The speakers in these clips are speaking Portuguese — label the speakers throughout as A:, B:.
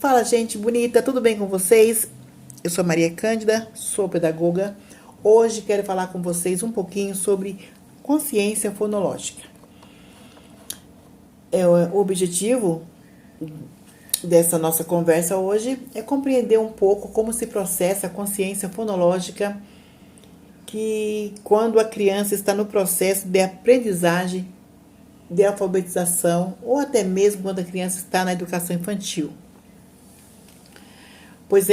A: Fala, gente bonita, tudo bem com vocês? Eu sou Maria Cândida, sou pedagoga. Hoje quero falar com vocês um pouquinho sobre consciência fonológica. O objetivo dessa nossa conversa hoje é compreender um pouco como se processa a consciência fonológica, que quando a criança está no processo de aprendizagem, de alfabetização, ou até mesmo quando a criança está na educação infantil. Pois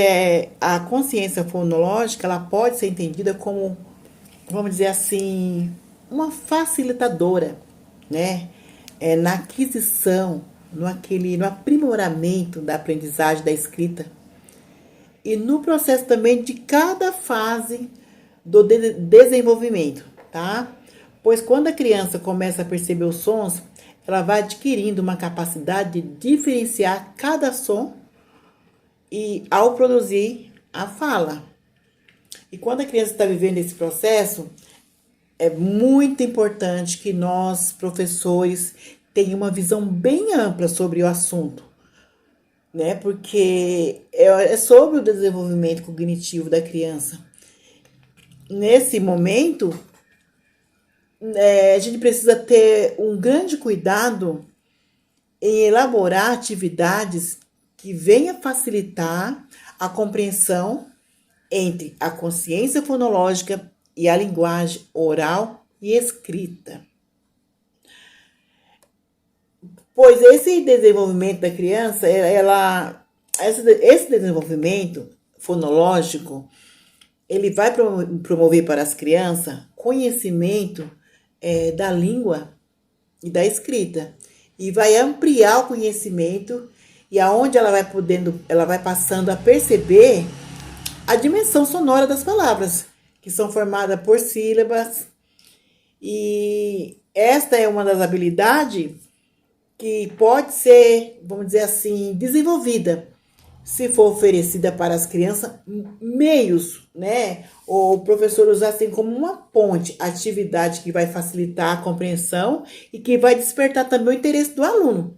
A: a consciência fonológica, ela pode ser entendida como, vamos dizer assim, uma facilitadora, né? Na aquisição, no aprimoramento da aprendizagem da escrita e no processo também de cada fase do desenvolvimento, tá? Pois quando a criança começa a perceber os sons, ela vai adquirindo uma capacidade de diferenciar cada som e ao produzir a fala. E quando a criança está vivendo esse processo, é muito importante que nós, professores, tenhamos uma visão bem ampla sobre o assunto, né? Porque é sobre o desenvolvimento cognitivo da criança. Nesse momento, a gente precisa ter um grande cuidado em elaborar atividades que venha facilitar a compreensão entre a consciência fonológica e a linguagem oral e escrita. Pois esse desenvolvimento da criança, esse desenvolvimento fonológico, ele vai promover para as crianças conhecimento da língua e da escrita. E vai ampliar o conhecimento e aonde ela vai passando a perceber a dimensão sonora das palavras, que são formadas por sílabas. E esta é uma das habilidades que pode ser, vamos dizer assim, desenvolvida, se for oferecida para as crianças meios, né? Ou o professor usar assim como uma ponte, atividade que vai facilitar a compreensão e que vai despertar também o interesse do aluno,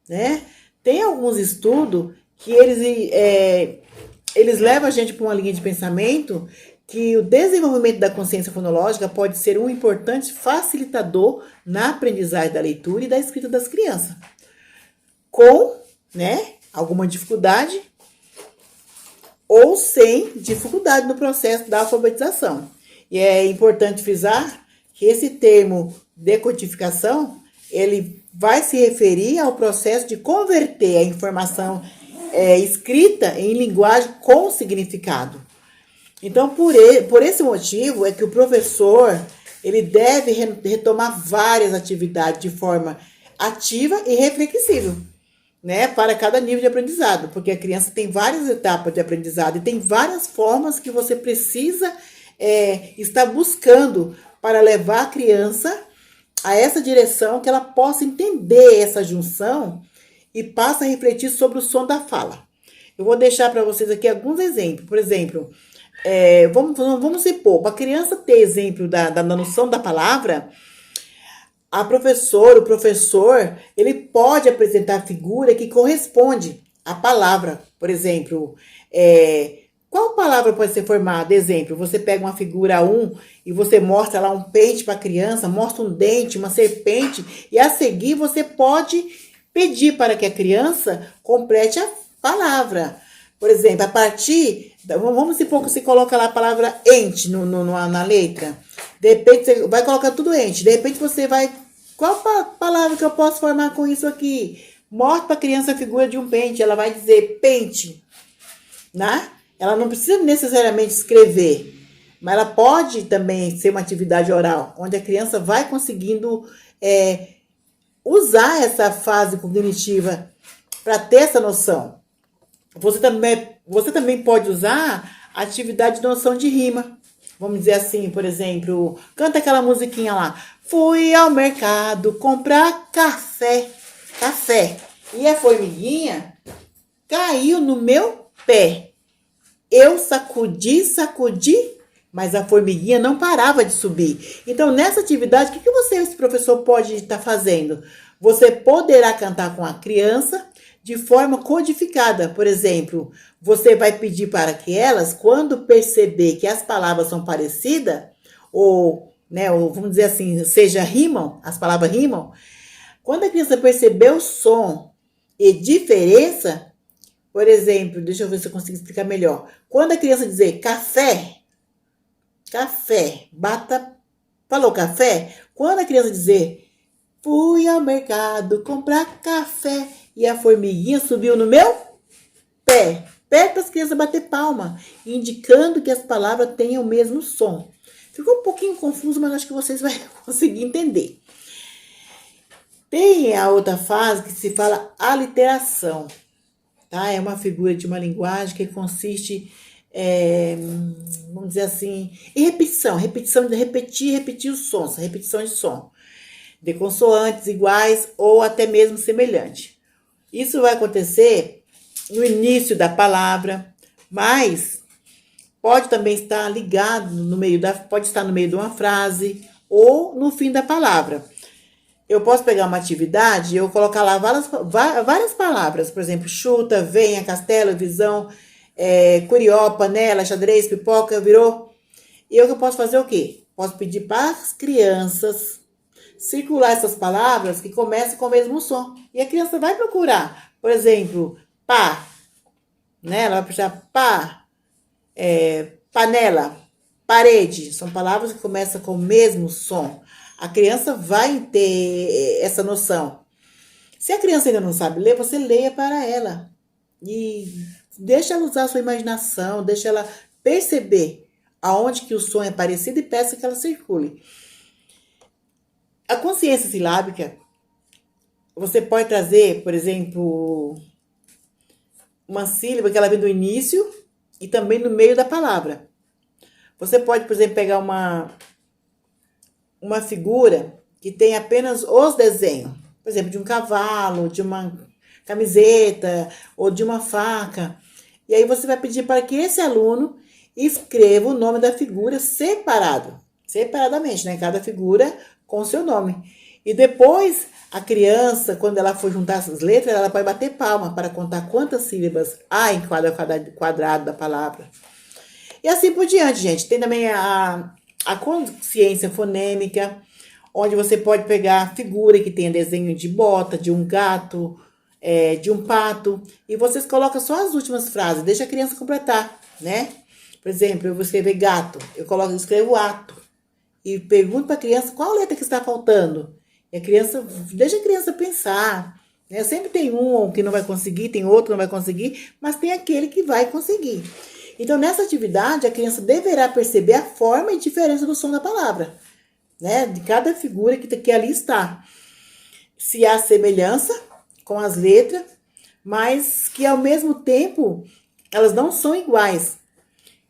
A: né? Tem alguns estudos que eles levam a gente para uma linha de pensamento que o desenvolvimento da consciência fonológica pode ser um importante facilitador na aprendizagem da leitura e da escrita das crianças, com, né, alguma dificuldade ou sem dificuldade no processo da alfabetização. E é importante frisar que esse termo decodificação, ele vai se referir ao processo de converter a informação escrita em linguagem com significado. Então, por esse motivo, é que o professor ele deve retomar várias atividades de forma ativa e reflexiva, né, para cada nível de aprendizado, porque a criança tem várias etapas de aprendizado e tem várias formas que você precisa estar buscando para levar a criança a essa direção, que ela possa entender essa junção e passe a refletir sobre o som da fala. Eu vou deixar para vocês aqui alguns exemplos. Por exemplo, vamos supor, para a criança ter exemplo da noção da palavra, o professor, ele pode apresentar a figura que corresponde à palavra. Por exemplo, qual palavra pode ser formada? Exemplo, você pega uma figura 1 e você mostra lá um peixe para a criança, mostra um dente, uma serpente, e a seguir você pode pedir para que a criança complete a palavra. Por exemplo, vamos supor que você coloca lá a palavra ente na letra. De repente, você vai colocar tudo ente. De repente, você vai... Qual palavra que eu posso formar com isso aqui? Mostra para a criança a figura de um pente. Ela vai dizer pente, né? Ela não precisa necessariamente escrever, mas ela pode também ser uma atividade oral, onde a criança vai conseguindo usar essa fase cognitiva para ter essa noção. Você também pode usar a atividade de noção de rima. Vamos dizer assim, por exemplo, canta aquela musiquinha lá. Fui ao mercado comprar café. E a formiguinha caiu no meu pé. Eu sacudi, mas a formiguinha não parava de subir. Então, nessa atividade, o que você, esse professor, pode estar fazendo? Você poderá cantar com a criança de forma codificada. Por exemplo, você vai pedir para que elas, quando perceber que as palavras são parecidas, ou vamos dizer assim, rimam, as palavras rimam, quando a criança perceber o som e diferença, por exemplo, deixa eu ver se eu consigo explicar melhor. Quando a criança dizer café, falou café? Quando a criança dizer fui ao mercado comprar café e a formiguinha subiu no meu pé. Pé para as crianças bater palma, indicando que as palavras têm o mesmo som. Ficou um pouquinho confuso, mas acho que vocês vão conseguir entender. Tem a outra fase que se fala aliteração. Tá? É uma figura de uma linguagem que consiste, vamos dizer assim, em repetição de repetir os sons, repetição de som, de consoantes iguais ou até mesmo semelhante. Isso vai acontecer no início da palavra, mas pode também estar ligado pode estar no meio de uma frase ou no fim da palavra. Eu posso pegar uma atividade e eu colocar lá várias palavras, por exemplo, chuta, venha, castelo, visão, curió, panela, xadrez, pipoca, virou. E eu posso fazer o quê? Posso pedir para as crianças circular essas palavras que começam com o mesmo som. E a criança vai procurar, por exemplo, pá, né? Ela vai puxar pá, panela, parede. São palavras que começam com o mesmo som. A criança vai ter essa noção. Se a criança ainda não sabe ler, você leia para ela. E deixa ela usar a sua imaginação, deixa ela perceber aonde que o som é parecido e peça que ela circule. A consciência silábica, você pode trazer, por exemplo, uma sílaba que ela vem do início e também no meio da palavra. Você pode, por exemplo, pegar uma figura que tem apenas os desenhos, por exemplo, de um cavalo, de uma camiseta ou de uma faca. E aí você vai pedir para que esse aluno escreva o nome da figura separadamente, né? Cada figura com o seu nome. E depois, a criança, quando ela for juntar essas letras, ela pode bater palma para contar quantas sílabas há em cada quadrado da palavra. E assim por diante, gente. Tem também a consciência fonêmica, onde você pode pegar a figura que tem desenho de bota, de um gato, de um pato, e vocês colocam só as últimas frases, deixa a criança completar, né? Por exemplo, eu vou escrever gato, eu escrevo ato, e pergunto para a criança qual letra que está faltando. E deixa a criança pensar, né? Sempre tem um que não vai conseguir, tem outro que não vai conseguir, mas tem aquele que vai conseguir. Então, nessa atividade, a criança deverá perceber a forma e diferença do som da palavra, né? De cada figura que ali está. Se há semelhança com as letras, mas que ao mesmo tempo elas não são iguais.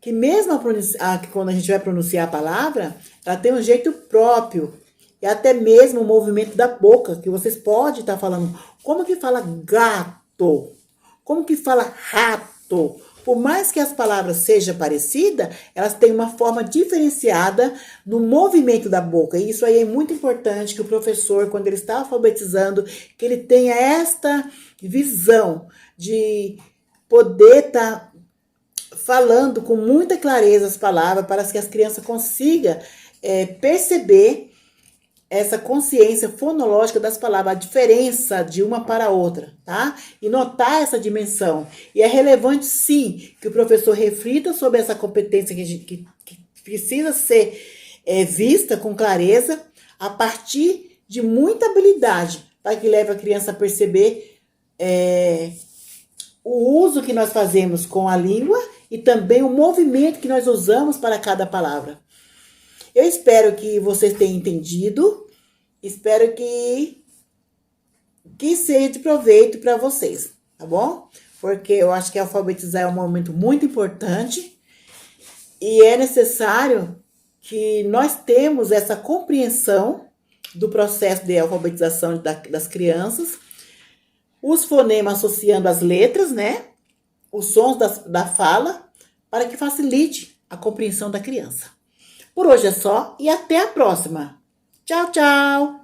A: Que mesmo quando a gente vai pronunciar a palavra, ela tem um jeito próprio. E até mesmo o movimento da boca, que vocês podem estar falando. Como que fala gato? Como que fala rato? Por mais que as palavras sejam parecidas, elas têm uma forma diferenciada no movimento da boca. E isso aí é muito importante que o professor, quando ele está alfabetizando, que ele tenha esta visão de poder estar falando com muita clareza as palavras para que as crianças consigam perceber essa consciência fonológica das palavras, a diferença de uma para a outra, tá? E notar essa dimensão. E é relevante, sim, que o professor reflita sobre essa competência que precisa ser vista com clareza a partir de muita habilidade, para que leve a criança a perceber o uso que nós fazemos com a língua e também o movimento que nós usamos para cada palavra. Eu espero que vocês tenham entendido. Espero que seja de proveito para vocês, tá bom? Porque eu acho que alfabetizar é um momento muito importante e é necessário que nós temos essa compreensão do processo de alfabetização das crianças, os fonemas associando as letras, né? Os sons da fala, para que facilite a compreensão da criança. Por hoje é só e até a próxima. Tchau, tchau!